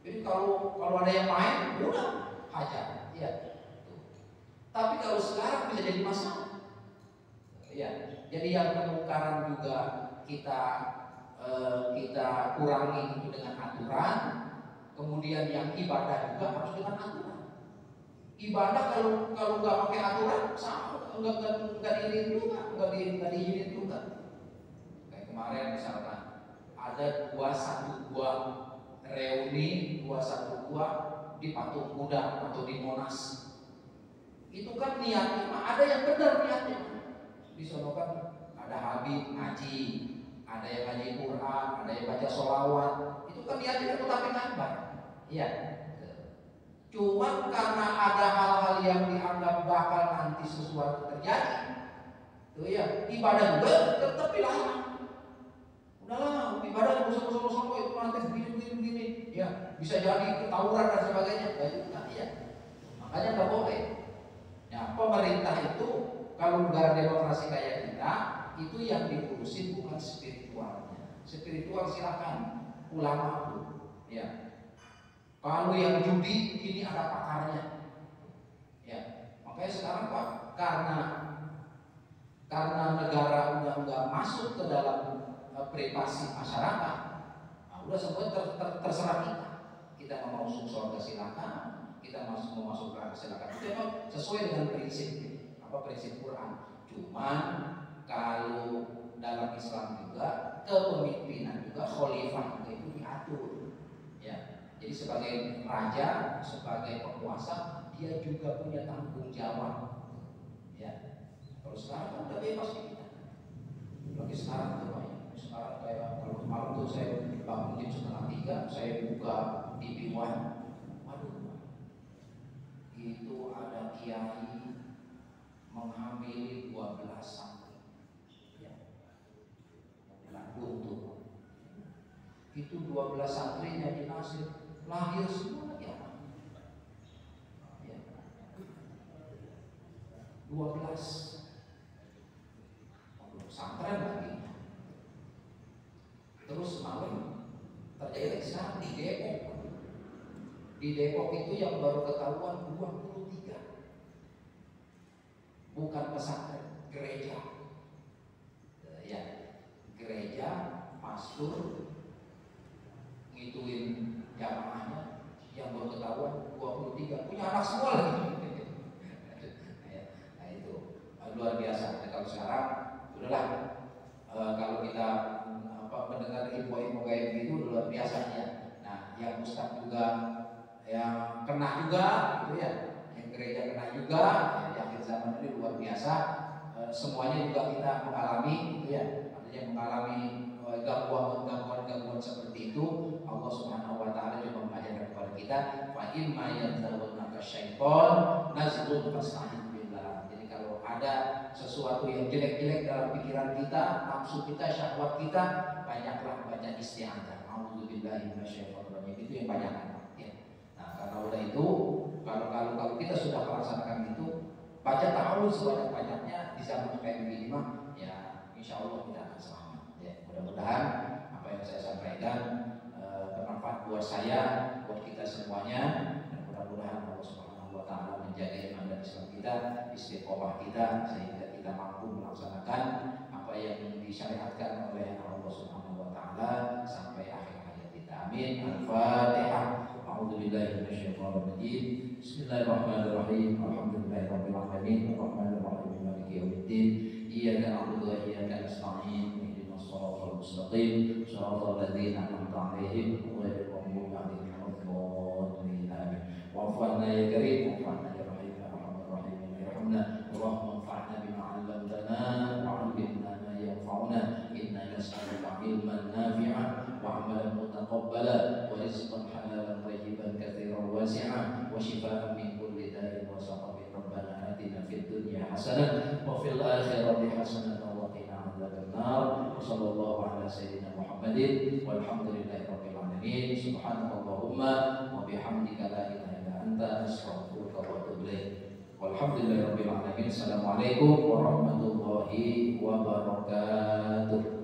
Jadi kalau ada yang main, udah hajar. Ya. Tapi kalau sekarang bisa jadi masalah. Ya, jadi yang kemungkaran juga kita kurangi itu dengan aturan. Kemudian yang ibadah juga harus dengan aturan. Ibadah kalau nggak pakai aturan sama, nggak diizinin juga. Kayak kemarin misalkan ada 212 reuni 212 di Patung Kuda atau di Monas. Itu kan niatnya ada yang benar niatnya. Di sono kan ada Habib ngaji, ada yang ngaji Quran, ada yang baca sholawat. Itu kan niatnya kan tapi kabar. Iya. Cuma karena ada hal-hal yang dianggap bakal nanti sesuatu terjadi, tuh ya ibadah juga tetap dilarang. Udahlah, ibadah musuh itu nanti begini, ya bisa jadi tawuran dan sebagainya. Ya, makanya nggak boleh. Ya, pemerintah itu kalau negara demokrasi kayak kita, itu yang diurusin bukan spiritualnya. Spiritual silakan ulama tuh, ya. Kalau yang judi ini ada pakarnya, ya. Makanya sekarang Pak, karena negara udah nggak masuk ke dalam privasi masyarakat, nah, udah semua terserah kita. Kita mau masuk surga silakan, kita mau masuk neraka silakan. Itu memang sesuai dengan prinsip Quran. Cuman kalau dalam Islam juga kepemimpinan juga khalifah juga itu diatur. Ya. Jadi sebagai raja, sebagai penguasa, dia juga punya tanggung jawab. Ya. Kalau sekarang kan udah bebas kita. Lagi sekarang tuh banyak. Sekarang kayak kalau malam tuh saya bangun jam 2:30, saya buka TV One. Waduh, itu ada kiai menghamili 12 santri. Ya. Dengan buntu. Itu 12 santrinya di Nasir lahir semua ya. 12 pesantren lagi. Terus malam terjadi sekarang di Depok. Di Depok itu yang baru ketahuan 23. Bukan pesantren, gereja. Ya, gereja, pastor ngituin jamaahnya yang baru ketahuan 23. Punya anak semua lagi. Nah itu luar biasa. Kalau sekarang udahlah, kalau kita mendengar info-info kayak gitu luar biasanya. Nah, yang ustaz juga yang kena juga, gitu ya, yang gereja kena juga, ya, di akhir zaman ini luar biasa. Semuanya juga kita mengalami, gitu ya, artinya mengalami gangguan-gangguan seperti itu. Allah Subhanahu Wa Taala juga mengajarkan kepada kita, fa imma yanzaghunaka syaiton nazghun fasta'in billah. Jadi kalau ada sesuatu yang jelek-jelek dalam pikiran kita, nafsu kita, syahwat kita, banyaklah baca isti'adzah. A'udzubillahi minasyaitonir rajim. Itu yang banyak. Ya. Nah, karena udah itu, kalau kita sudah melaksanakan itu, baca ta'awudz sebanyak-banyaknya di zaman kayak begini mah, ya insya Allah kita akan selamat. Ya, mudah-mudahan apa yang saya sampaikan bermanfaat buat saya, buat kita semuanya, dan mudah-mudahan Allah Subhanahu Wa Taala menjaga iman dan Islam kita, istiqomah kita, sehingga kita mampu melaksanakan apa yang disyariatkan oleh Allah Subhanahu Wa Taala sampai akhir hayat kita. Amin. Al-Fatihah. A'udzubillahi minasyaitonir rajim. Bismillahirrahmanirrahim. Alhamdulillahirabbil alamin. Arrahmanir rahim. Maliki yaumiddin. Iyyaka na'budu wa iyyaka nasta'in. Ihdinas shiratal mustaqim. Shiratal ladzina an'amta 'alaihim ghairil maghdubi 'alaihim waladdallin. Amin. Wa'fu 'anna ya karim, wa'fu 'anna ya rahim, ya arhamar rahimin, yarhamna. Allahumma anfa'na bima 'allamtana wa 'allimna ma yanfa'una. Inna nas'aluka 'ilman nafi'an wa 'amalan mutaqabbala wa rizqan halalan thayyiban katsiran wasi'an wa shifaa'an min kulli da'in wa saqamin. Rabbana atina fid dunya hasanah wa fil akhirati hasanah wa qina adzabannar. Wa sallallahu ala sayyidina Muhammadin walhamdulillahi rabbil alamin. Subhanakallahumma wa bihamdika la ilaha illa anta astaghfiruka wa atubu ilaik. Walhamdulillahi rabbil alamin. Assalamualaikum warahmatullahi wabarakatuh.